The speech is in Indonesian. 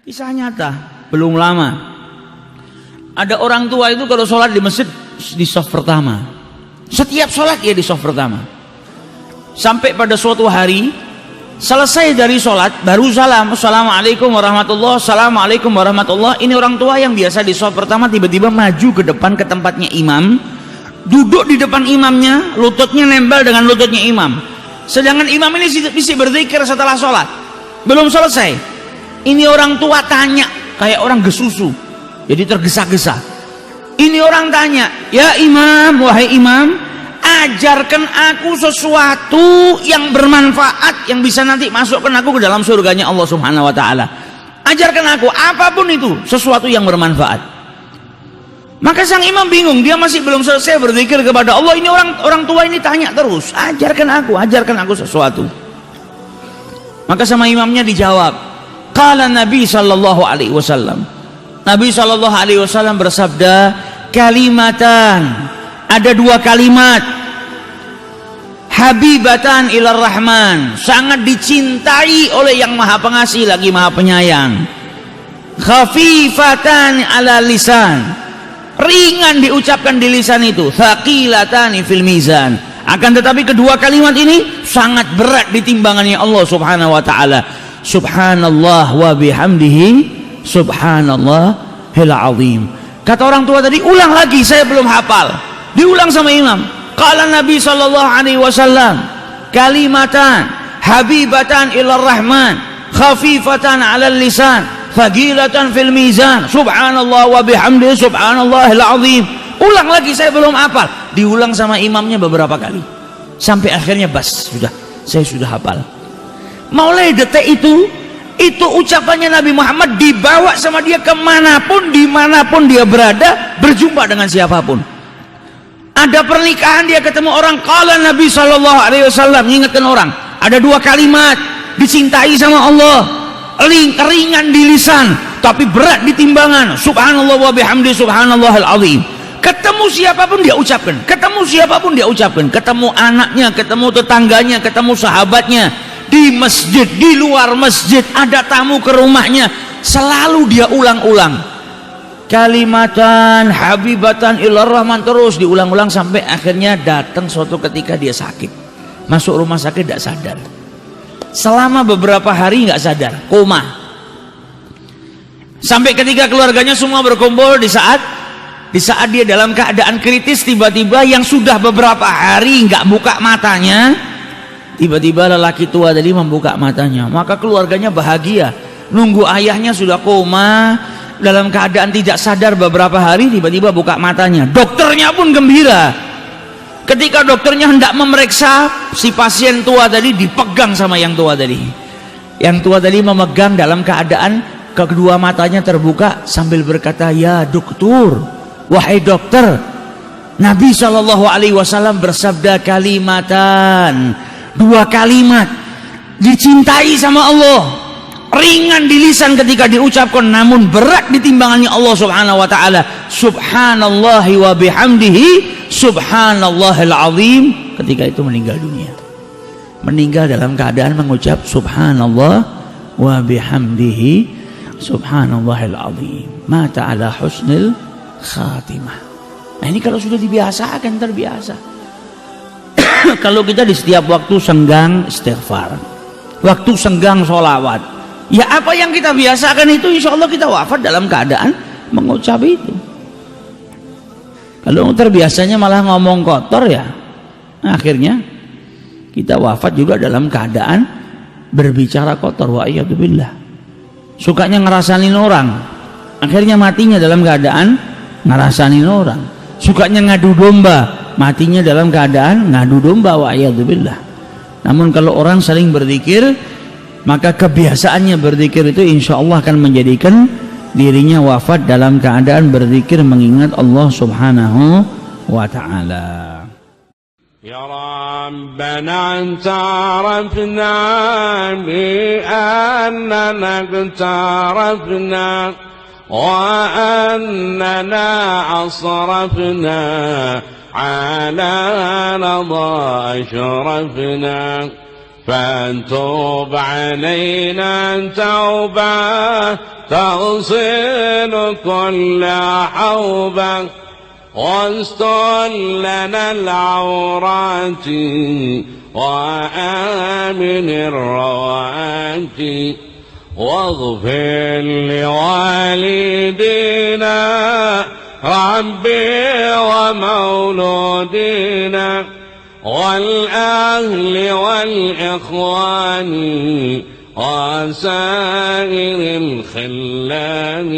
Kisah nyata, belum lama. Ada orang tua itu kalau sholat di masjid di shaf pertama. Setiap sholat ya di shaf pertama. Sampai pada suatu hari selesai dari sholat baru salam, assalamualaikum warahmatullah, assalamualaikum warahmatullah. Ini orang tua yang biasa di shaf pertama tiba-tiba maju ke depan ke tempatnya imam, duduk di depan imamnya, lututnya nempel dengan lututnya imam. Sedangkan imam ini bisa berzikir setelah sholat, belum selesai. Ini orang tua tanya kayak orang gesusu, jadi tergesa-gesa. Ini orang tanya, ya imam, wahai imam, ajarkan aku sesuatu yang bermanfaat yang bisa nanti masukkan aku ke dalam surganya Allah Subhanahu wa taala. Ajarkan aku apapun itu, sesuatu yang bermanfaat. Maka sang imam bingung, dia masih belum selesai berzikir kepada Allah. Ini orang tua ini tanya terus, ajarkan aku sesuatu. Maka sama imamnya dijawab, qala Nabi sallallahu alaihi wasallam. Nabi sallallahu alaihi wasallam bersabda, kalimatan, ada dua kalimat, habibatan ilar rahman, sangat dicintai oleh yang maha pengasih lagi maha penyayang. Khafifatan ala lisan, ringan diucapkan di lisan itu. Thaqilatani fil mizan, akan tetapi kedua kalimat ini sangat berat di timbangannya Allah Subhanahu wa taala. Subhanallah wa bihamdihi subhanallahil azim. Kata orang tua tadi, ulang lagi, saya belum hafal. Diulang sama imam. Qala Nabi sallallahu alaihi wasallam, kalimatan habibatan ilar rahman, khafifatan 'alal lisan, thaqilatan fil mizan, subhanallah wa bihamdihi subhanallahil azim. Ulang lagi, saya belum hafal. Diulang sama imamnya beberapa kali sampai akhirnya saya sudah hafal. Mulai detik itu ucapannya Nabi Muhammad dibawa sama dia kemanapun, dimanapun dia berada, berjumpa dengan siapapun. Ada pernikahan dia ketemu orang, qala Nabi sallallahu alaihi wasallam, ingatkan orang, ada dua kalimat dicintai sama Allah, ringan di lisan tapi berat di timbangan, subhanallah wa bihamdi subhanallahil azim. Ketemu siapapun dia ucapkan, ketemu anaknya, ketemu tetangganya, ketemu sahabatnya, di masjid, di luar masjid, ada tamu ke rumahnya, selalu dia ulang-ulang kalimatan habibatan ilar rahman, terus diulang-ulang sampai akhirnya datang suatu ketika dia sakit, masuk rumah sakit tidak sadar, selama beberapa hari nggak sadar, koma. Sampai ketika keluarganya semua berkumpul, di saat dia dalam keadaan kritis, tiba-tiba yang sudah beberapa hari nggak buka matanya, tiba-tiba lelaki tua tadi membuka matanya. Maka keluarganya bahagia, nunggu ayahnya sudah koma dalam keadaan tidak sadar beberapa hari, tiba-tiba buka matanya. Dokternya pun gembira. Ketika dokternya hendak memeriksa si pasien tua tadi, dipegang sama yang tua tadi. Yang tua tadi memegang dalam keadaan kedua matanya terbuka sambil berkata, ya dokter, wahai dokter, Nabi Shallallahu alaihi wasallam bersabda kalimatan, dua kalimat dicintai sama Allah, ringan di lisan ketika diucapkan namun berat di timbangannya Allah Subhanahu wa taala, subhanallahi wa bihamdihi subhanallahil azim. Ketika itu meninggal dunia, meninggal dalam keadaan mengucap subhanallah wa bihamdihi subhanallahil azim, mata ala husnil khatimah. Nah ini kalau sudah dibiasakan, terbiasa. Kalau kita di setiap waktu senggang istighfar, waktu senggang sholawat, ya apa yang kita biasakan itu insya Allah kita wafat dalam keadaan mengucap itu. Kalau terbiasanya malah ngomong kotor, ya akhirnya kita wafat juga dalam keadaan berbicara kotor. Wa'iyatubillah. Sukanya ngerasanin orang, akhirnya matinya dalam keadaan ngerasanin orang. Sukanya ngadu domba, matinya dalam keadaan ngadu domba. Wa'iyatubillah. Namun kalau orang saling berzikir, maka kebiasaannya berzikir itu insya Allah akan menjadikan dirinya wafat dalam keadaan berzikir mengingat Allah Subhanahu wa ta'ala. Ya Rabbana ta'arafna bi'annana ta'arafna wa annana asrafna ala rada ashrafna فتوب علينا توبة تغسل كل حوبة واستر لنا العورات وآمن الروات واغفر لوالدينا ربي ومولودينا والأهل والإخوان وسائر الخلان